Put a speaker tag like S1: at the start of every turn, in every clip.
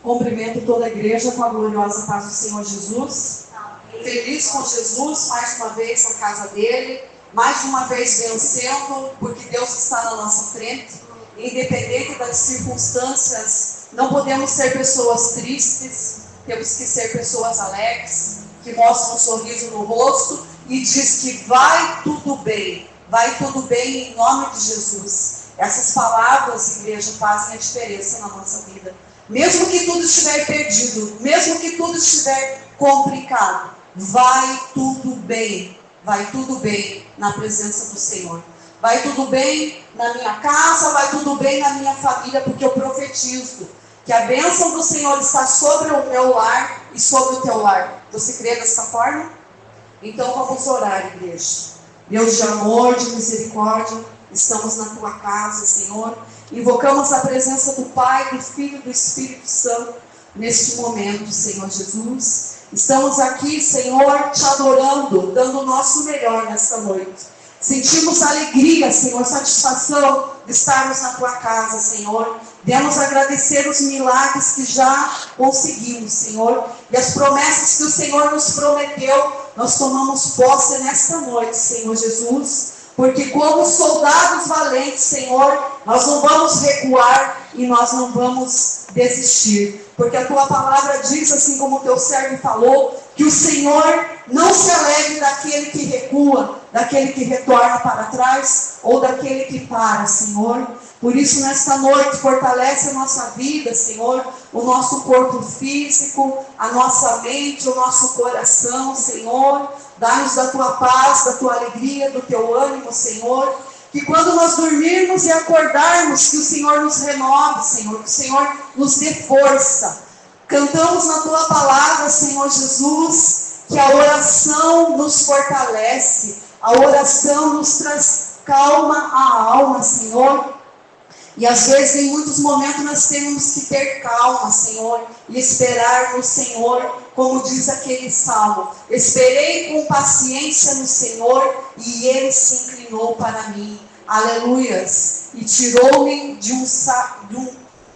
S1: Cumprimento toda a igreja com a gloriosa paz do Senhor Jesus. Feliz com Jesus, mais uma vez na casa dele, mais uma vez vencendo, porque Deus está na nossa frente. Independente das circunstâncias, não podemos ser pessoas tristes, temos que ser pessoas alegres, que mostram um sorriso no rosto e diz que vai tudo bem em nome de Jesus. Essas palavras, igreja, fazem a diferença na nossa vida. Mesmo que tudo estiver perdido, mesmo que tudo estiver complicado, vai tudo bem na presença do Senhor. Vai tudo bem na minha casa, vai tudo bem na minha família, porque eu profetizo que a bênção do Senhor está sobre o meu lar e sobre o teu lar. Você crê dessa forma? Então vamos orar, igreja. Deus de amor, de misericórdia, estamos na tua casa, Senhor. Invocamos a presença do Pai, do Filho e do Espírito Santo neste momento, Senhor Jesus. Estamos aqui, Senhor, te adorando, dando o nosso melhor nesta noite. Sentimos alegria, Senhor, satisfação de estarmos na tua casa, Senhor. Devemos agradecer os milagres que já conseguimos, Senhor. E as promessas que o Senhor nos prometeu, nós tomamos posse nesta noite, Senhor Jesus. Porque como soldados valentes, Senhor, nós não vamos recuar e nós não vamos desistir. Porque a tua palavra diz, assim como o teu servo falou, que o Senhor não se alegre daquele que recua, daquele que retorna para trás ou daquele que para, Senhor. Por isso, nesta noite, fortalece a nossa vida, Senhor, o nosso corpo físico, a nossa mente, o nosso coração, Senhor. Dá-nos da tua paz, da tua alegria, do teu ânimo, Senhor. Que quando nós dormirmos e acordarmos, que o Senhor nos renove, Senhor, que o Senhor nos dê força. Cantamos na tua palavra, Senhor Jesus, que a oração nos fortalece, a oração nos traz calma à alma, Senhor. E às vezes, em muitos momentos, nós temos que ter calma, Senhor, e esperar no Senhor, como diz aquele salmo. Esperei com paciência no Senhor, e Ele se inclinou para mim. Aleluias! E tirou-me de um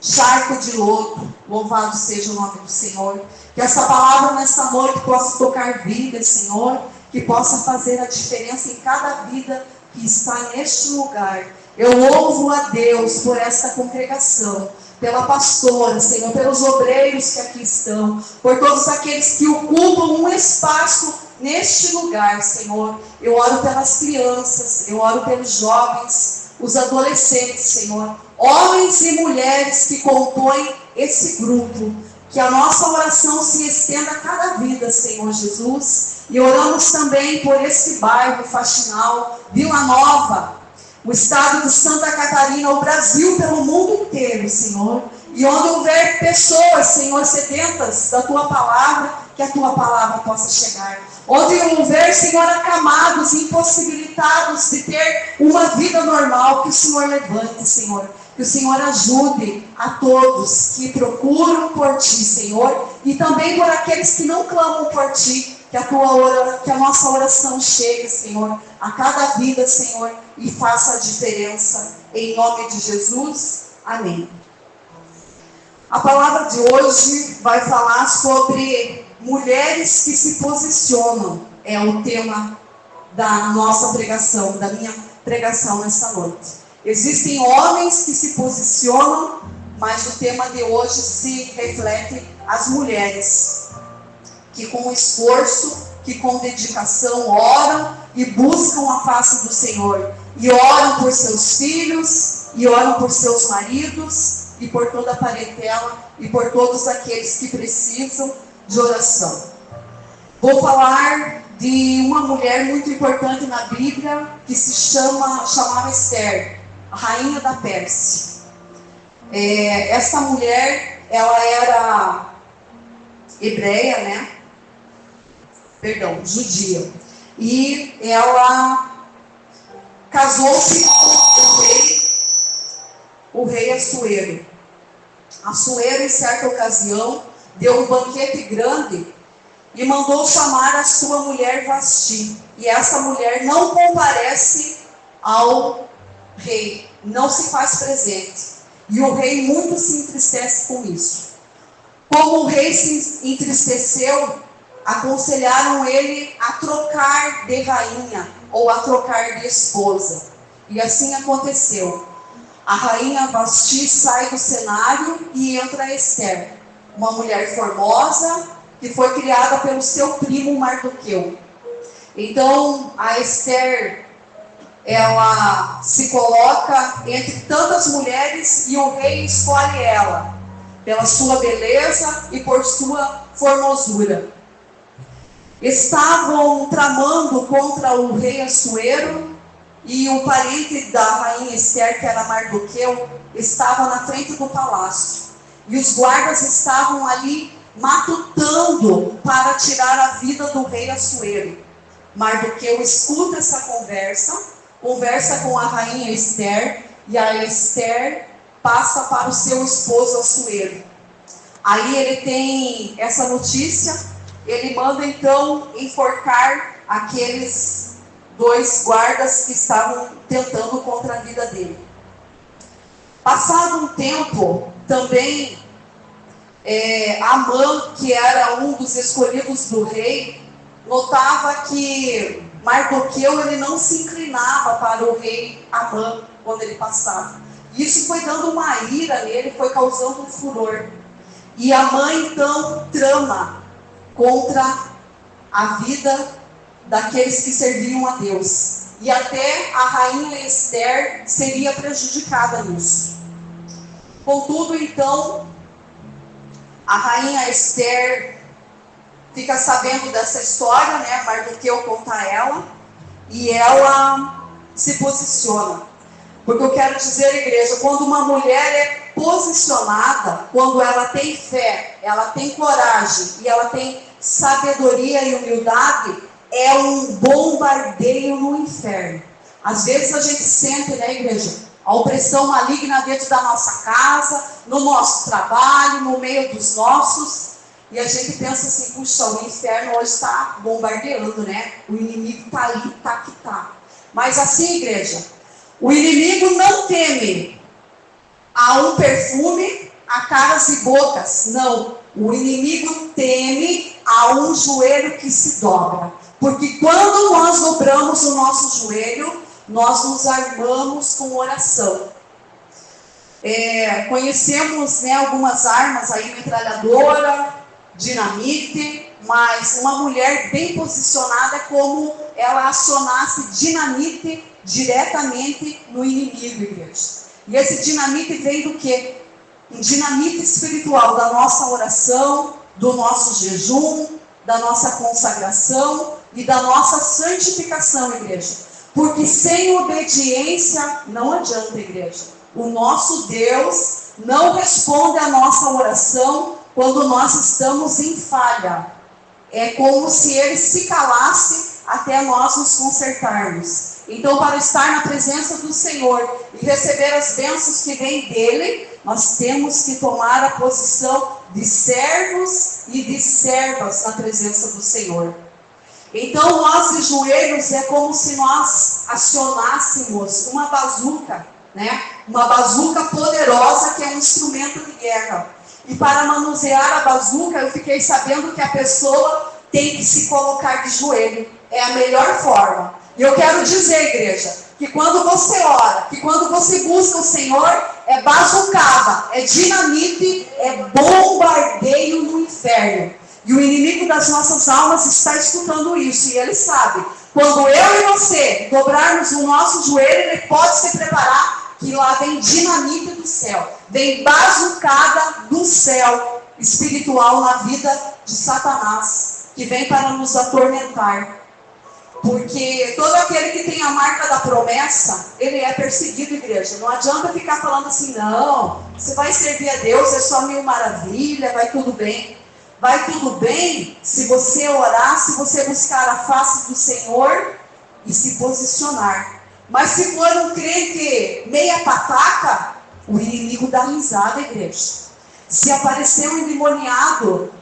S1: charco de lodo. Louvado seja o nome do Senhor. Que essa palavra nesta noite possa tocar vidas, Senhor, que possa fazer a diferença em cada vida que está neste lugar. Eu louvo a Deus por esta congregação, pela pastora, Senhor, pelos obreiros que aqui estão, por todos aqueles que ocupam um espaço neste lugar, Senhor. Eu oro pelas crianças, eu oro pelos jovens, os adolescentes, Senhor, homens e mulheres que compõem esse grupo. Que a nossa oração se estenda a cada vida, Senhor Jesus. E oramos também por esse bairro Faxinal, Vila Nova, o estado de Santa Catarina, o Brasil, pelo mundo inteiro, Senhor. E onde houver pessoas, Senhor, sedentas da tua palavra, que a tua palavra possa chegar. Onde houver, Senhor, acamados, impossibilitados de ter uma vida normal, que o Senhor levante, Senhor. Que o Senhor ajude a todos que procuram por Ti, Senhor. E também por aqueles que não clamam por Ti. Que a nossa oração chegue, Senhor, a cada vida, Senhor, e faça a diferença. Em nome de Jesus. Amém. A palavra de hoje vai falar sobre mulheres que se posicionam. É o tema da nossa pregação, da minha pregação nesta noite. Existem homens que se posicionam, mas o tema de hoje se reflete às mulheres que com esforço, que com dedicação oram e buscam a face do Senhor. E oram por seus filhos, e oram por seus maridos, e por toda a parentela, e por todos aqueles que precisam de oração. Vou falar de uma mulher muito importante na Bíblia, que se chamava Esther, a rainha da Pérsia. Essa mulher, ela era hebreia, né? Judia. E ela casou-se com o rei Assuero. Assuero, em certa ocasião, deu um banquete grande e mandou chamar a sua mulher Vasti. E essa mulher não comparece ao rei, não se faz presente. E o rei muito se entristece com isso. Como o rei se entristeceu, aconselharam ele a trocar de rainha ou a trocar de esposa. E assim aconteceu. A rainha Vasti sai do cenário e entra Ester, uma mulher formosa que foi criada pelo seu primo Mardoqueu. Então a Ester, ela se coloca entre tantas mulheres e o rei escolhe ela pela sua beleza e por sua formosura. Estavam tramando contra o rei Assuero, e o parente da rainha Ester, que era Mardoqueu, estava na frente do palácio. E os guardas estavam ali matutando para tirar a vida do rei Assuero. Mardoqueu escuta essa conversa com a rainha Ester, e a Ester passa para o seu esposo Assuero. Aí ele tem essa notícia, ele manda então enforcar aqueles 2 guardas que estavam tentando contra a vida dele. Passado um tempo, também Amã, que era um dos escolhidos do rei, notava que Mardoqueu ele não se inclinava para o rei Amã quando ele passava. Isso foi dando uma ira nele, foi causando um furor. E Amã então trama contra a vida daqueles que serviam a Deus. E até a rainha Ester seria prejudicada nisso. Contudo, então, a rainha Ester fica sabendo dessa história, né? Mardoqueu conta a ela, e ela se posiciona. Porque eu quero dizer, igreja, quando uma mulher é posicionada, quando ela tem fé, ela tem coragem e ela tem sabedoria e humildade, é um bombardeio no inferno. Às vezes a gente sente, né, igreja, a opressão maligna dentro da nossa casa, no nosso trabalho, no meio dos nossos, e a gente pensa assim, puxa, o inferno hoje está bombardeando, né? O inimigo está ali, está que está. Mas assim, igreja, o inimigo não teme a um perfume, a caras e bocas. Não, o inimigo teme a um joelho que se dobra. Porque quando nós dobramos o nosso joelho, nós nos armamos com oração. Conhecemos, né, algumas armas aí, metralhadora, dinamite, mas uma mulher bem posicionada é como ela acionasse dinamite diretamente no inimigo, igreja. E esse dinamite vem do quê? Um dinamite espiritual da nossa oração, do nosso jejum, da nossa consagração e da nossa santificação, igreja. Porque sem obediência não adianta, igreja. O nosso Deus não responde a nossa oração quando nós estamos em falha. É como se Ele se calasse até nós nos consertarmos. Então, para estar na presença do Senhor e receber as bênçãos que vêm dEle, nós temos que tomar a posição de servos e de servas na presença do Senhor. Então, nós de joelhos é como se nós acionássemos uma bazuca, né? Uma bazuca poderosa que é um instrumento de guerra. E para manusear a bazuca, eu fiquei sabendo que a pessoa tem que se colocar de joelho. É a melhor forma. E eu quero dizer, igreja, que quando você ora, que quando você busca o Senhor, é bazucada, é dinamite, é bombardeio no inferno. E o inimigo das nossas almas está escutando isso, e ele sabe. Quando eu e você dobrarmos o nosso joelho, ele pode se preparar, que lá vem dinamite do céu, vem bazucada do céu espiritual na vida de Satanás, que vem para nos atormentar. Porque todo aquele que tem a marca da promessa, ele é perseguido, igreja. Não adianta ficar falando assim, não, você vai servir a Deus, é só mil maravilha, vai tudo bem. Vai tudo bem se você orar, se você buscar a face do Senhor e se posicionar. Mas se for um crente meia pataca, o inimigo dá risada, igreja. Se aparecer um endemoniado,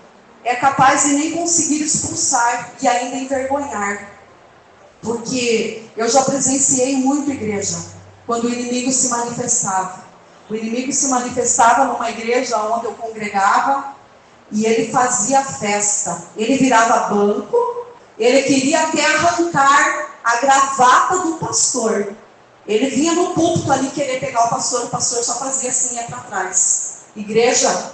S1: é capaz de nem conseguir expulsar e ainda envergonhar. Porque eu já presenciei muito, igreja, quando o inimigo se manifestava. O inimigo se manifestava numa igreja onde eu congregava, e ele fazia festa. Ele virava banco, ele queria até arrancar a gravata do pastor. Ele vinha no púlpito ali querer pegar o pastor só fazia assim, ia para trás. Igreja,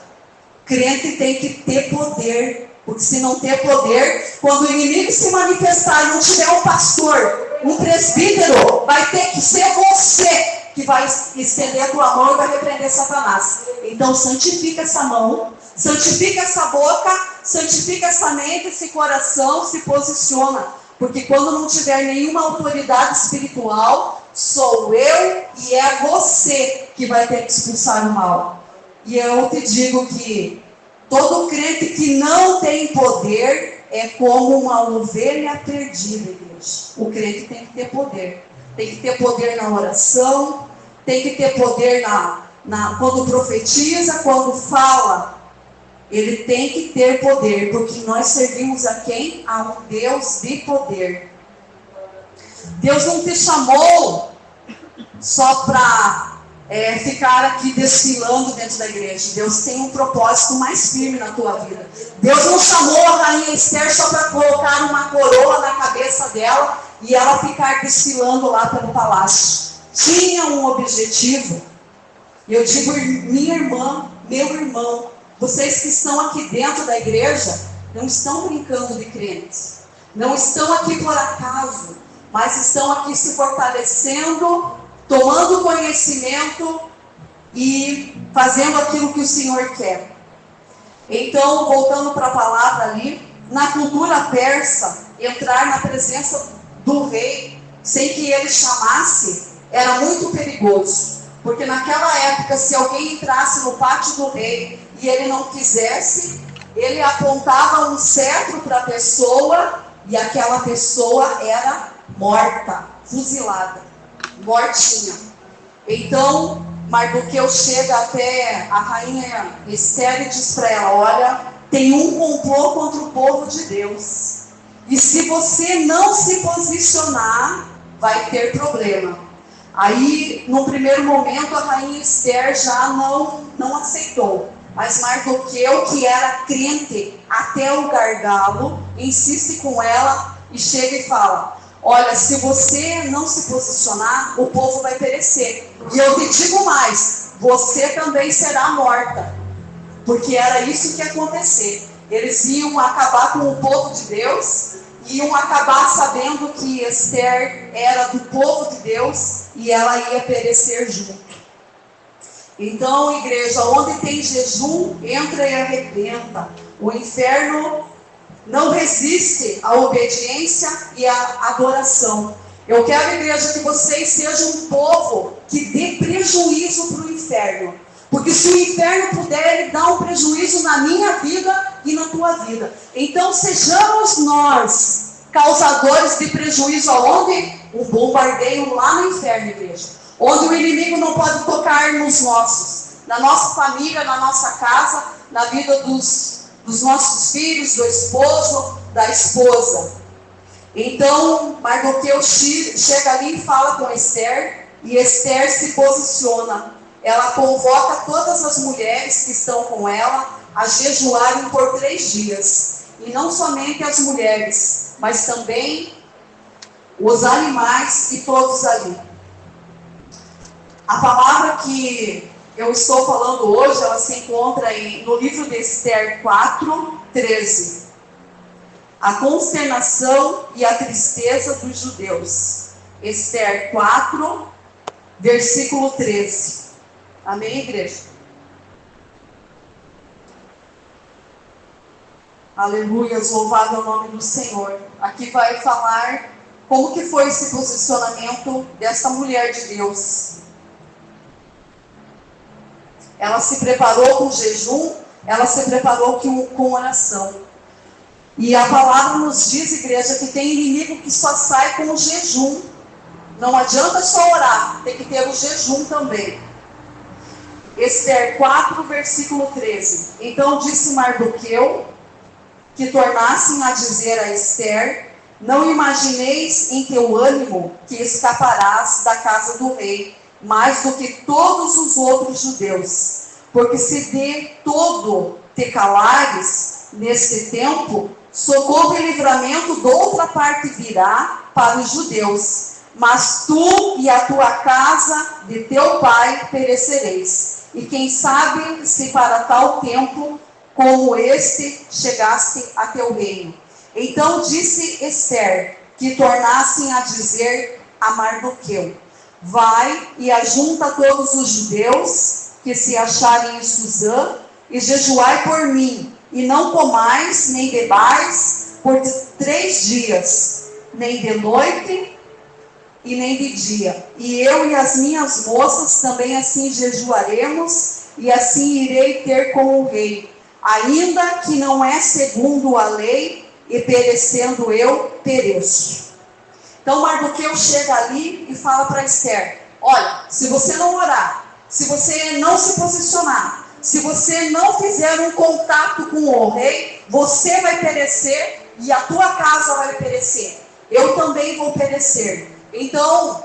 S1: crente tem que ter poder, porque se não ter poder, quando o inimigo se manifestar e não tiver um pastor, um presbítero, vai ter que ser você que vai estender a tua mão e vai repreender Satanás. Então santifica essa mão, santifica essa boca, santifica essa mente, esse coração, se posiciona, porque quando não tiver nenhuma autoridade espiritual, sou eu e é você que vai ter que expulsar o mal. E eu te digo que todo crente que não tem poder é como uma ovelha perdida, igreja. O crente tem que ter poder. Tem que ter poder na oração, tem que ter poder quando profetiza, quando fala. Ele tem que ter poder, porque nós servimos a quem? A um Deus de poder. Deus não te chamou só para ficar aqui desfilando dentro da igreja. Deus tem um propósito mais firme na tua vida. Deus não chamou a rainha Esther só para colocar uma coroa na cabeça dela e ela ficar desfilando lá pelo palácio. Tinha um objetivo. E eu digo, minha irmã, meu irmão, vocês que estão aqui dentro da igreja não estão brincando de crentes, não estão aqui por acaso, mas estão aqui se fortalecendo, tomando conhecimento e fazendo aquilo que o Senhor quer. Então, voltando para a palavra ali, na cultura persa, entrar na presença do rei sem que ele chamasse era muito perigoso, porque naquela época, se alguém entrasse no pátio do rei e ele não quisesse, ele apontava um cetro para a pessoa e aquela pessoa era morta, fuzilada, mortinha. Então Mardoqueu chega até a rainha Esther e diz para ela: olha, tem um complô contra o povo de Deus, e se você não se posicionar, vai ter problema. Aí, no primeiro momento, a rainha Esther já não aceitou. Mas Mardoqueu, que era crente até o gargalo, insiste com ela e chega e fala: olha, se você não se posicionar, o povo vai perecer. E eu te digo mais, você também será morta. Porque era isso que ia acontecer. Eles iam acabar com o povo de Deus, iam acabar sabendo que Esther era do povo de Deus e ela ia perecer junto. Então, igreja, onde tem jejum, entra e arrebenta. O inferno não resiste à obediência e à adoração. Eu quero, igreja, que vocês sejam um povo que dê prejuízo para o inferno. Porque se o inferno puder, ele dá um prejuízo na minha vida e na tua vida. Então, sejamos nós causadores de prejuízo aonde? Um bombardeio lá no inferno, igreja. Onde o inimigo não pode tocar nos nossos, na nossa família, na nossa casa, na vida dos nossos filhos, do esposo, da esposa. Então, Mardoqueu chega ali e fala com Esther, e Esther se posiciona. Ela convoca todas as mulheres que estão com ela a jejuarem por 3 dias. E não somente as mulheres, mas também os animais e todos ali. A palavra que eu estou falando hoje, ela se encontra no livro de Esther 4:13. A consternação e a tristeza dos judeus. Esther 4, versículo 13. Amém, igreja? Aleluia, louvado é o nome do Senhor. Aqui vai falar como que foi esse posicionamento dessa mulher de Deus. Ela se preparou com jejum, ela se preparou com oração. E a palavra nos diz, igreja, que tem inimigo que só sai com o jejum. Não adianta só orar, tem que ter o jejum também. Esther 4, versículo 13. Então disse Mardoqueu que tornassem a dizer a Esther: não imagineis em teu ânimo que escaparás da casa do rei, mais do que todos os outros judeus, porque se de todo te calares neste tempo, socorro e livramento de outra parte virá para os judeus, mas tu e a tua casa de teu pai perecereis. E quem sabe se para tal tempo como este chegaste a teu reino. Então disse Ester, que tornassem a dizer a Mardoqueu: vai e ajunta todos os judeus que se acharem em Suzã, e jejuai por mim, e não comais nem bebais por 3 dias, nem de noite e nem de dia. E eu e as minhas moças também assim jejuaremos, e assim irei ter com o rei, ainda que não é segundo a lei, e perecendo eu, pereço. Então Mardoqueu chega ali e fala para Ester: olha, se você não orar, se você não se posicionar, se você não fizer um contato com o rei, você vai perecer e a tua casa vai perecer. Eu também vou perecer. Então,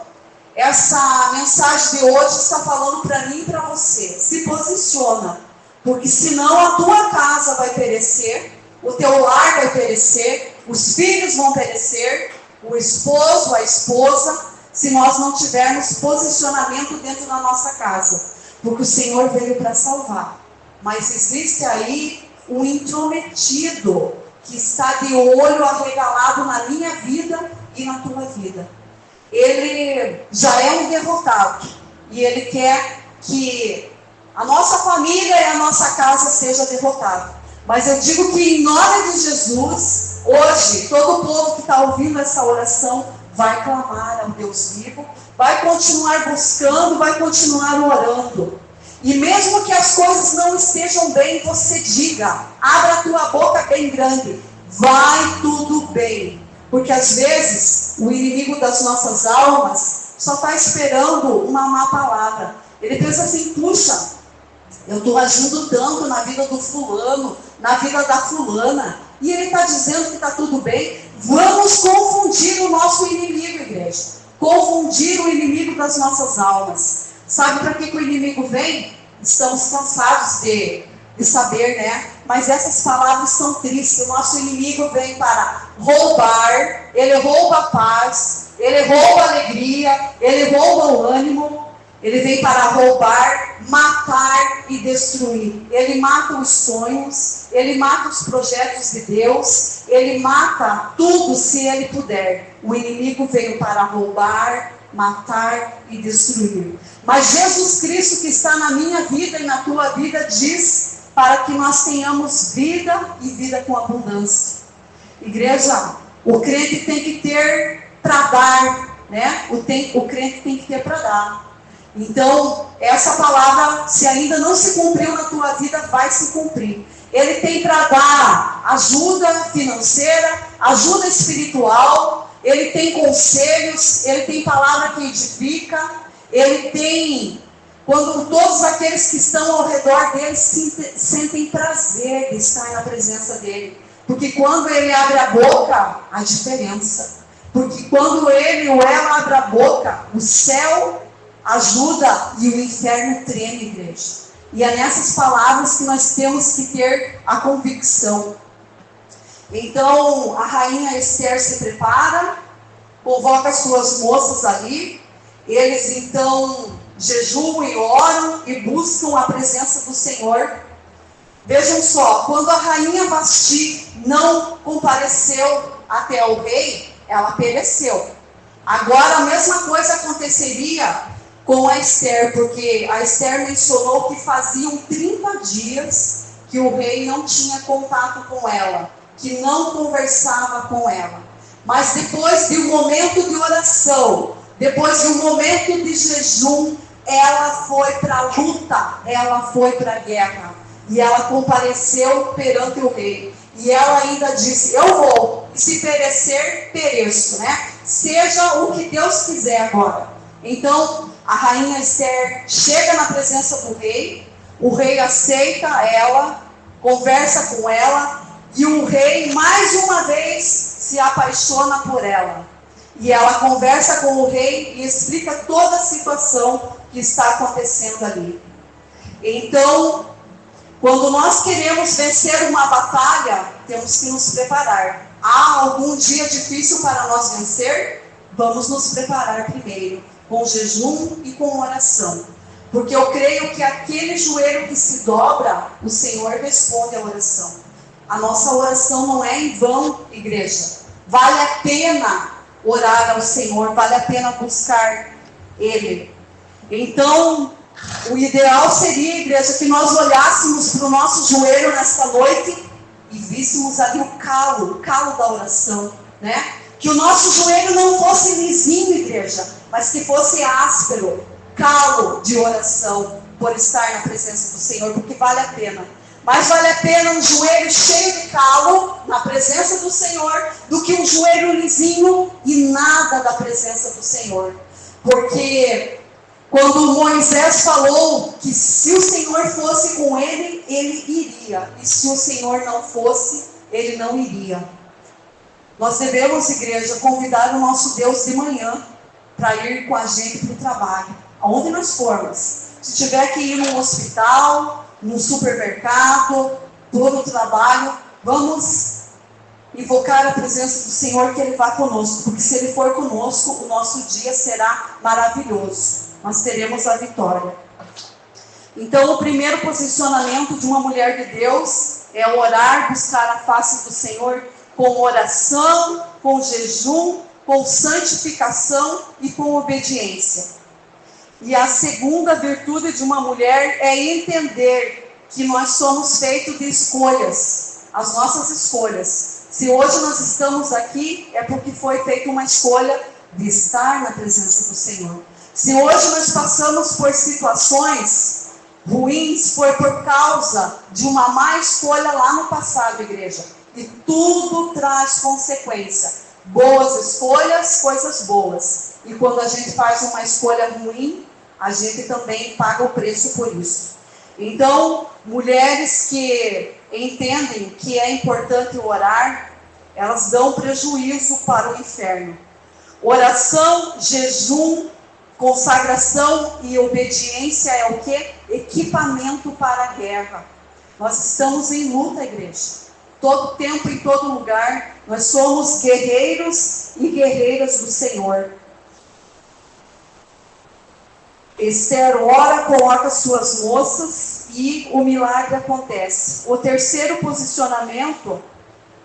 S1: essa mensagem de hoje está falando para mim e para você. Se posiciona, porque senão a tua casa vai perecer, o teu lar vai perecer, os filhos vão perecer, o esposo, a esposa, se nós não tivermos posicionamento dentro da nossa casa. Porque o Senhor veio para salvar. Mas existe aí um intrometido que está de olho arregalado na minha vida e na tua vida. Ele já é um derrotado. E ele quer que a nossa família e a nossa casa seja derrotada. Mas eu digo que em nome de Jesus, hoje, todo o povo que está ouvindo essa oração vai clamar ao Deus vivo, vai continuar buscando, vai continuar orando. E mesmo que as coisas não estejam bem, você diga, abra a tua boca bem grande, vai tudo bem. Porque às vezes o inimigo das nossas almas só está esperando uma má palavra. Ele pensa assim: puxa, eu estou agindo tanto na vida do fulano, na vida da fulana, e ele está dizendo que está tudo bem. Vamos confundir o nosso inimigo, igreja. Confundir o inimigo das nossas almas. Sabe para que o inimigo vem? Estamos cansados de saber, né? Mas essas palavras são tristes. O nosso inimigo vem para roubar, ele rouba a paz, ele rouba a alegria, ele rouba o ânimo. Ele vem para roubar, matar e destruir. Ele mata os sonhos, ele mata os projetos de Deus, ele mata tudo se ele puder. O inimigo veio para roubar, matar e destruir. Mas Jesus Cristo, que está na minha vida e na tua vida, diz para que nós tenhamos vida e vida com abundância. Igreja, o crente tem que ter para dar, né? O crente tem que ter para dar. Então, essa palavra, se ainda não se cumpriu na tua vida, vai se cumprir. Ele tem para dar ajuda financeira, ajuda espiritual, ele tem conselhos, ele tem palavra que edifica, ele tem, quando todos aqueles que estão ao redor dele sentem prazer de estar na presença dele. Porque quando ele abre a boca, há diferença. Porque quando ele ou ela abre a boca, o céu ajuda e o inferno treme, igreja. E é nessas palavras que nós temos que ter a convicção. Então, a rainha Ester se prepara, convoca as suas moças ali. Eles então jejuam e oram e buscam a presença do Senhor. Vejam só, quando a rainha Vasti não compareceu até o rei, ela pereceu. Agora a mesma coisa aconteceria com a Ester, porque a Ester mencionou que faziam 30 dias que o rei não tinha contato com ela, que não conversava com ela. Mas depois de um momento de oração, depois de um momento de jejum, ela foi para a luta, ela foi para a guerra. E ela compareceu perante o rei. E ela ainda disse: eu vou, e se perecer, pereço, né? Seja o que Deus quiser agora. Então, a rainha Ester chega na presença do rei, o rei aceita ela, conversa com ela, e o rei, mais uma vez, se apaixona por ela. E ela conversa com o rei e explica toda a situação que está acontecendo ali. Então, Quando nós queremos vencer uma batalha, temos que nos preparar. Há algum dia difícil para nós vencer? Vamos nos preparar primeiro, com jejum e com oração. Porque eu creio que aquele joelho que se dobra, o Senhor responde a oração. A nossa oração não é em vão, igreja. Vale a pena orar ao Senhor, vale a pena buscar Ele. Então, o ideal seria, igreja, que nós olhássemos para o nosso joelho nesta noite e víssemos ali o calo da oração, né? Que o nosso joelho não fosse lisinho, igreja, mas que fosse áspero, calo de oração, por estar na presença do Senhor, porque vale a pena. Mas vale a pena um joelho cheio de calo na presença do Senhor do que um joelho lisinho e nada da presença do Senhor. Porque quando Moisés falou que se o Senhor fosse com ele, ele iria. E se o Senhor não fosse, ele não iria. Nós devemos, igreja, convidar o nosso Deus de manhã para ir com a gente para o trabalho, aonde nós formos. Se tiver que ir num hospital, num supermercado, todo o trabalho, vamos invocar a presença do Senhor, que Ele vá conosco, porque se Ele for conosco, o nosso dia será maravilhoso, nós teremos a vitória. Então, o primeiro posicionamento de uma mulher de Deus é orar, buscar a face do Senhor com oração, com jejum, com santificação e com obediência. E a segunda virtude de uma mulher é entender que nós somos feitos de escolhas, as nossas escolhas. Se hoje nós estamos aqui, é porque foi feita uma escolha de estar na presença do Senhor. Se hoje nós passamos por situações ruins, foi por causa de uma má escolha lá no passado, igreja. E tudo traz consequência. Boas escolhas, coisas boas. E quando a gente faz uma escolha ruim, a gente também paga o preço por isso. Então, mulheres que entendem que é importante orar, elas dão prejuízo para o inferno. Oração, jejum, consagração e obediência é o quê? Equipamento para a guerra. Nós estamos em luta, igreja. Todo tempo, em todo lugar, nós somos guerreiros e guerreiras do Senhor. Esther ora, coloca suas moças e o milagre acontece. O terceiro posicionamento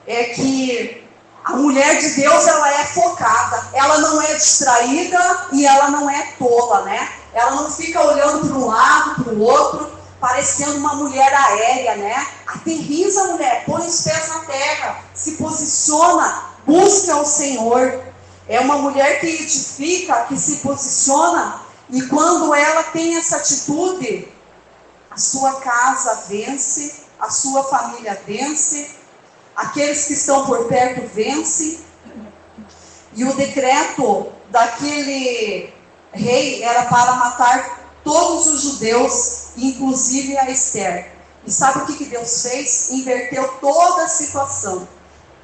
S1: é que a mulher de Deus, ela é focada, ela não é distraída e ela não é tola, né? Ela não fica olhando para um lado, para o outro, parecendo uma mulher aérea, né? Aterriza, mulher, põe os pés na terra, se posiciona, busca o Senhor. É uma mulher que edifica, que se posiciona. E quando ela tem essa atitude, a sua casa vence, a sua família vence, aqueles que estão por perto vencem. E o decreto daquele rei era para matar todos os judeus, inclusive a Esther. E sabe o que Deus fez? Inverteu toda a situação.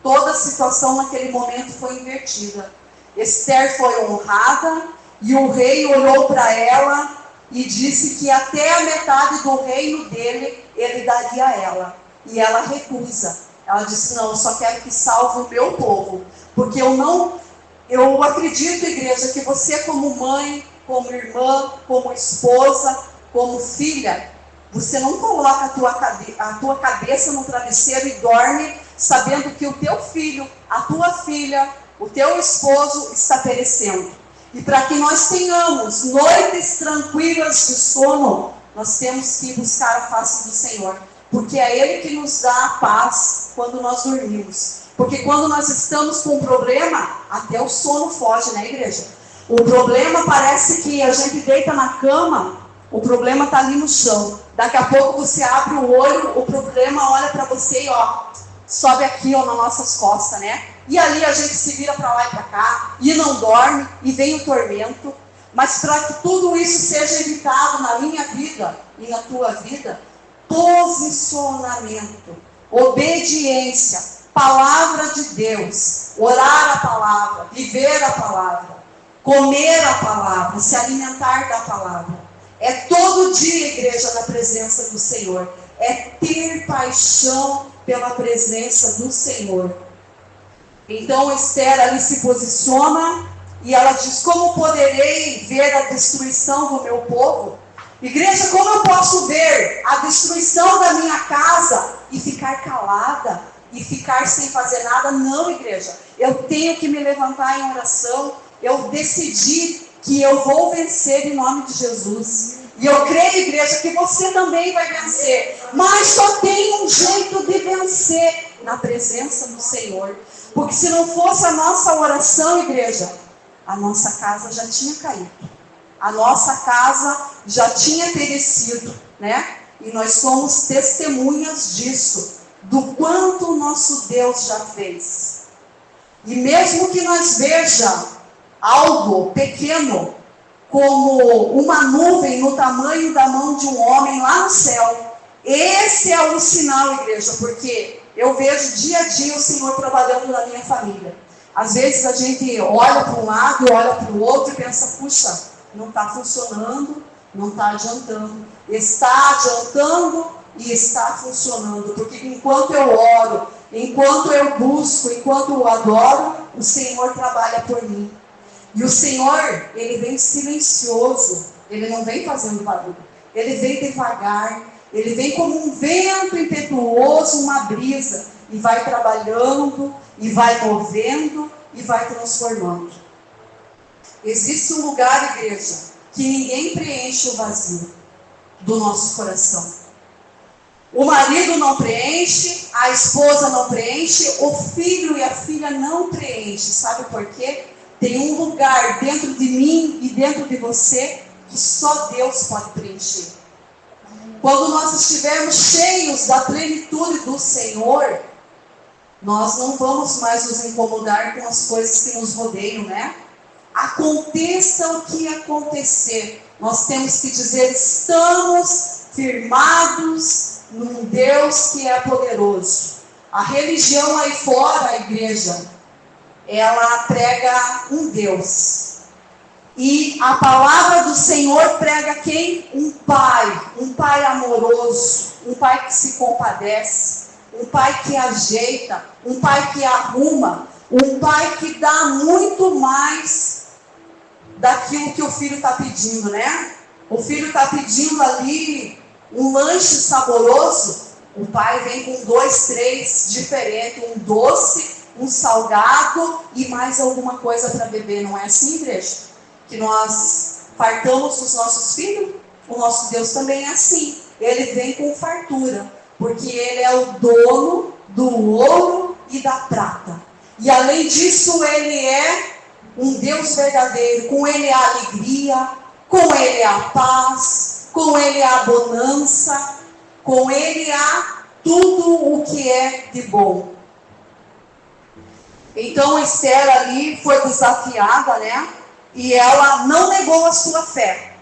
S1: Toda a situação naquele momento foi invertida. Esther foi honrada. E o rei olhou para ela e disse que até a metade do reino dele, ele daria a ela. E ela recusa. Ela disse, não, eu só quero que salve o meu povo. Porque eu acredito, igreja, que você como mãe, como irmã, como esposa, como filha, você não coloca a tua cabeça no travesseiro e dorme sabendo que o teu filho, a tua filha, o teu esposo está perecendo. E para que nós tenhamos noites tranquilas de sono, nós temos que buscar a face do Senhor. Porque é Ele que nos dá a paz quando nós dormimos. Porque quando nós estamos com um problema, até o sono foge, né, igreja? O problema parece que a gente deita na cama, o problema está ali no chão. Daqui a pouco você abre o olho, o problema olha para você e sobe aqui nas nossas costas, né? E ali a gente se vira para lá e para cá, e não dorme, e vem o tormento. Mas para que tudo isso seja evitado na minha vida e na tua vida, posicionamento, obediência, palavra de Deus, orar a palavra, viver a palavra, comer a palavra, se alimentar da palavra. É todo dia, igreja, na presença do Senhor. é ter paixão pela presença do Senhor. Então Esther ali se posiciona e ela diz: como poderei ver a destruição do meu povo? Igreja, como eu posso ver a destruição da minha casa e ficar calada e ficar sem fazer nada? Não, igreja, eu tenho que me levantar em oração. Eu decidi que eu vou vencer em nome de Jesus. E eu creio, igreja, que você também vai vencer. Mas só tem um jeito de vencer: na presença do Senhor. Porque se não fosse a nossa oração, igreja, a nossa casa já tinha caído. A nossa casa já tinha perecido, né? E nós somos testemunhas disso, do quanto o nosso Deus já fez. E mesmo que nós veja algo pequeno, como uma nuvem no tamanho da mão de um homem lá no céu, esse é o sinal, igreja, porque eu vejo dia a dia o Senhor trabalhando na minha família. Às vezes a gente olha para um lado, olha para o outro e pensa: puxa, não está funcionando, não está adiantando. Está adiantando e está funcionando, porque enquanto eu oro, enquanto eu busco, enquanto eu adoro, o Senhor trabalha por mim. E o Senhor, Ele vem silencioso, Ele não vem fazendo barulho, Ele vem devagar, Ele vem como um vento impetuoso, uma brisa, e vai trabalhando, e vai movendo, e vai transformando. Existe um lugar, igreja, que ninguém preenche o vazio do nosso coração. O marido não preenche, a esposa não preenche, o filho e a filha não preenche. Sabe por quê? Tem um lugar dentro de mim e dentro de você que só Deus pode preencher. Quando nós estivermos cheios da plenitude do Senhor, nós não vamos mais nos incomodar com as coisas que nos rodeiam, né? Aconteça o que acontecer, nós temos que dizer: estamos firmados num Deus que é poderoso. A religião aí fora, a igreja, ela prega um Deus. E a palavra do Senhor prega quem? Um pai amoroso, um pai que se compadece, um pai que ajeita, um pai que arruma, um pai que dá muito mais daquilo que o filho está pedindo, né? O filho está pedindo ali um lanche saboroso, o pai vem com 2, 3 diferentes, um doce, um salgado e mais alguma coisa para beber. Não é assim, igreja? Que nós fartamos os nossos filhos? O nosso Deus também é assim. Ele vem com fartura, porque Ele é o dono do ouro e da prata. E além disso, Ele é um Deus verdadeiro. Com Ele há alegria, com Ele há paz, com Ele há bonança, com Ele há tudo o que é de bom. Então Esther ali foi desafiada, né? E ela não negou a sua fé.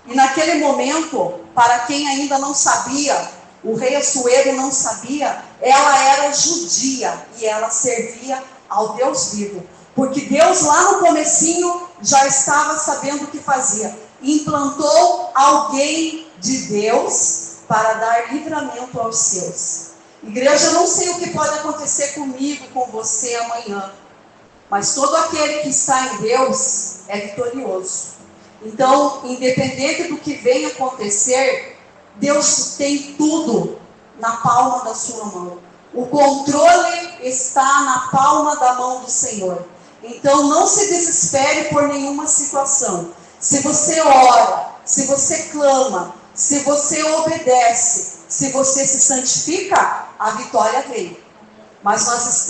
S1: E naquele momento, para quem ainda não sabia, o rei Assuero não sabia, ela era judia e ela servia ao Deus vivo. Porque Deus lá no comecinho já estava sabendo o que fazia. Implantou alguém de Deus para dar livramento aos seus. Igreja, eu não sei o que pode acontecer comigo, com você amanhã. Mas todo aquele que está em Deus é vitorioso. Então, independente do que venha acontecer, Deus tem tudo na palma da sua mão. O controle está na palma da mão do Senhor. Então, não se desespere por nenhuma situação. Se você ora, se você clama, se você obedece, se você se santifica, a vitória vem. Mas nós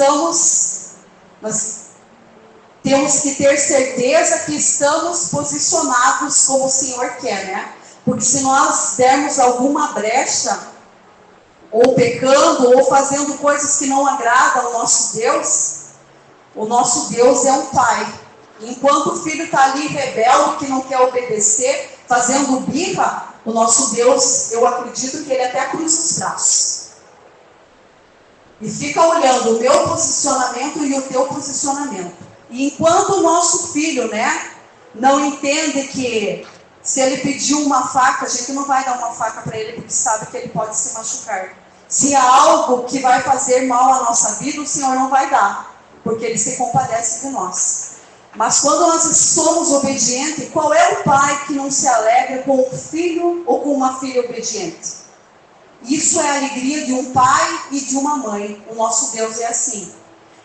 S1: temos que ter certeza que estamos posicionados como o Senhor quer, né? Porque se nós dermos alguma brecha, ou pecando, ou fazendo coisas que não agradam ao nosso Deus, o nosso Deus é um pai. Enquanto o filho está ali rebelde, que não quer obedecer, fazendo birra, o nosso Deus, eu acredito que ele até cruza os braços. E fica olhando o meu posicionamento e o teu posicionamento. E enquanto o nosso filho, né, não entende que Se ele pediu uma faca, a gente não vai dar uma faca para ele, porque sabe que ele pode se machucar. Se há algo que vai fazer mal à nossa vida, o Senhor não vai dar, porque Ele se compadece de nós. Mas quando nós somos obedientes, qual é o pai que não se alegra com um filho ou com uma filha obediente? Isso é a alegria de um pai e de uma mãe. O nosso Deus é assim.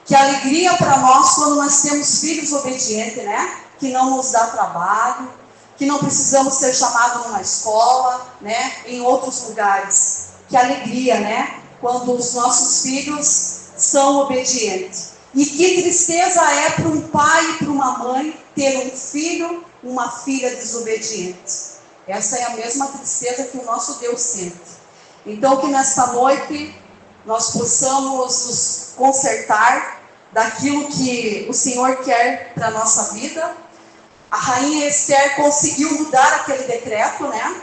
S1: Que alegria para nós quando nós temos filhos obedientes, né? Que não nos dá trabalho, que não precisamos ser chamados numa escola, né? Em outros lugares. Que alegria, né? Quando os nossos filhos são obedientes. E que tristeza é para um pai e para uma mãe ter um filho, uma filha desobediente. Essa é a mesma tristeza que o nosso Deus sente. Então que nesta noite nós possamos nos consertar daquilo que o Senhor quer para a nossa vida. A rainha Esther conseguiu mudar aquele decreto, né?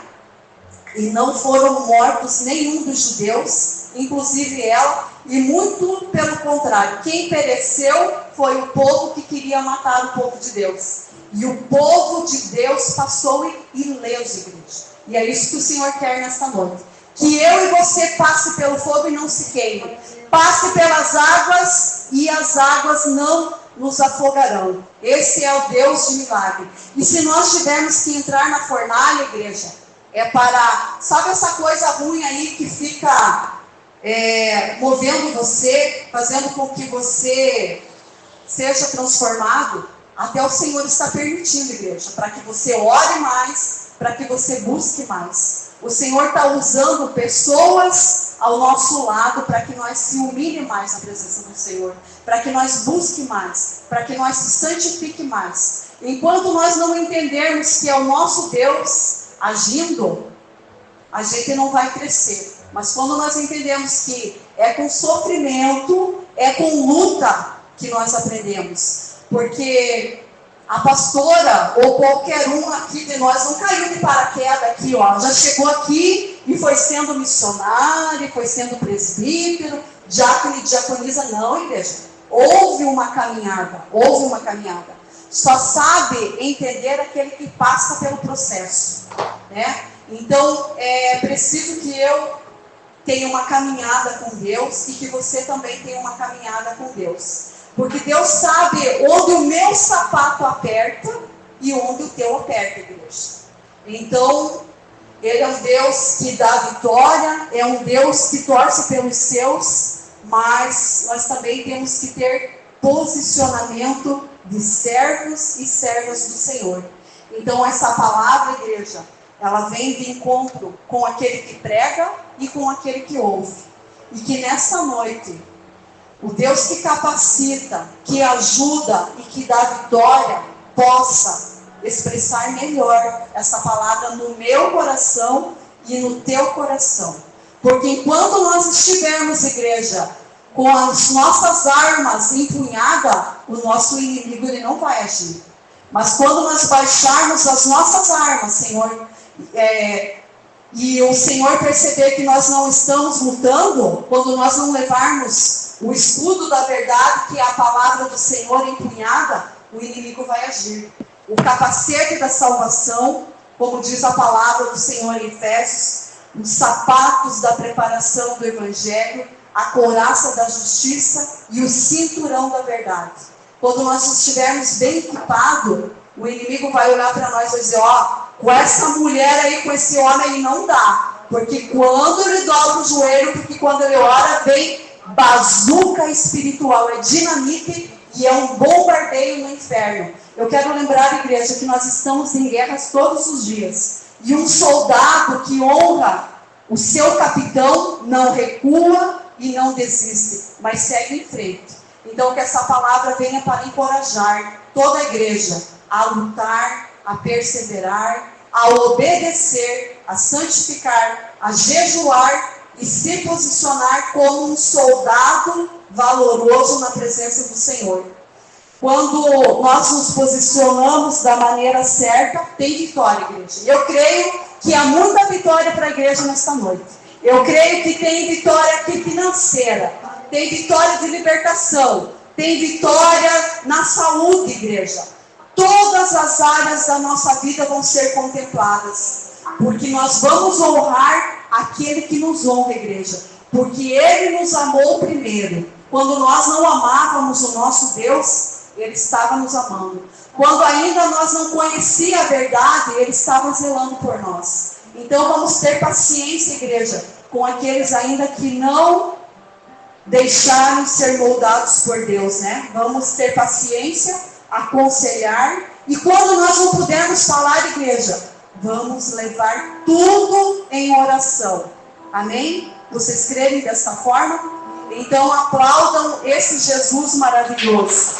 S1: E não foram mortos nenhum dos judeus, inclusive ela, e muito pelo contrário. Quem pereceu foi o povo que queria matar o povo de Deus. E o povo de Deus passou ileso, igreja. E é isso que o Senhor quer nesta noite. Que eu e você passe pelo fogo e não se queime. Passe pelas águas e as águas não nos afogarão. Esse é o Deus de milagre. E se nós tivermos que entrar na fornalha, igreja, é para, sabe essa coisa ruim aí que fica movendo você, fazendo com que você seja transformado? Até o Senhor está permitindo, igreja, para que você ore mais, para que você busque mais. O Senhor está usando pessoas ao nosso lado para que nós se humilhe mais na presença do Senhor, para que nós busque mais, para que nós se santifique mais. Enquanto nós não entendermos que é o nosso Deus agindo, a gente não vai crescer. Mas quando nós entendemos que é com sofrimento, é com luta que nós aprendemos. Porque a pastora ou qualquer um aqui de nós não caiu de paraquedas aqui, ó. Já chegou aqui e foi sendo missionário, foi sendo presbítero, diácono e diaconisa. Não, igreja. Houve uma caminhada, houve uma caminhada. Só sabe entender aquele que passa pelo processo, né? Então, é preciso que eu tenha uma caminhada com Deus e que você também tenha uma caminhada com Deus. Porque Deus sabe onde o meu sapato aperta e onde o teu aperta, igreja. Então, Ele é um Deus que dá vitória, é um Deus que torce pelos seus, mas nós também temos que ter posicionamento de servos e servas do Senhor. Então, essa palavra, igreja, ela vem de encontro com aquele que prega e com aquele que ouve. E que nessa noite, o Deus que capacita, que ajuda e que dá vitória, possa expressar melhor essa palavra no meu coração e no teu coração. Porque enquanto nós estivermos, igreja, com as nossas armas empunhadas, o nosso inimigo ele não vai agir. Mas quando nós baixarmos as nossas armas, Senhor, e o Senhor perceber que nós não estamos lutando, quando nós não levarmos o escudo da verdade, que é a palavra do Senhor empunhada, o inimigo vai agir. O capacete da salvação, como diz a palavra do Senhor em Efésios, os sapatos da preparação do Evangelho, a couraça da justiça e o cinturão da verdade. Quando nós estivermos bem equipados, o inimigo vai olhar para nós e vai dizer, com essa mulher aí, com esse homem aí não dá. Porque quando ele dobra o joelho, porque quando ele ora, vem bazuca espiritual, é dinamite e é um bombardeio no inferno. Eu quero lembrar, igreja, que nós estamos em guerras todos os dias. E um soldado que honra o seu capitão não recua e não desiste, mas segue em frente. Então que essa palavra venha para encorajar toda a igreja a lutar, a perseverar, a obedecer, a santificar, a jejuar e se posicionar como um soldado valoroso na presença do Senhor. Quando nós nos posicionamos da maneira certa, tem vitória, igreja. Eu creio que há muita vitória para a igreja nesta noite. Eu creio que tem vitória aqui financeira, tem vitória de libertação, tem vitória na saúde, igreja. todas as áreas da nossa vida vão ser contempladas. Porque nós vamos honrar aquele que nos honra, igreja. Porque Ele nos amou primeiro. Quando nós não amávamos o nosso Deus, Ele estava nos amando. Quando ainda nós não conhecíamos a verdade, Ele estava zelando por nós. Então vamos ter paciência, igreja, com aqueles ainda que não deixaram ser moldados por Deus, né? Vamos ter paciência, aconselhar. E quando nós não pudermos falar, igreja, vamos levar tudo em oração. Amém? Vocês creem dessa forma? Então aplaudam esse Jesus maravilhoso.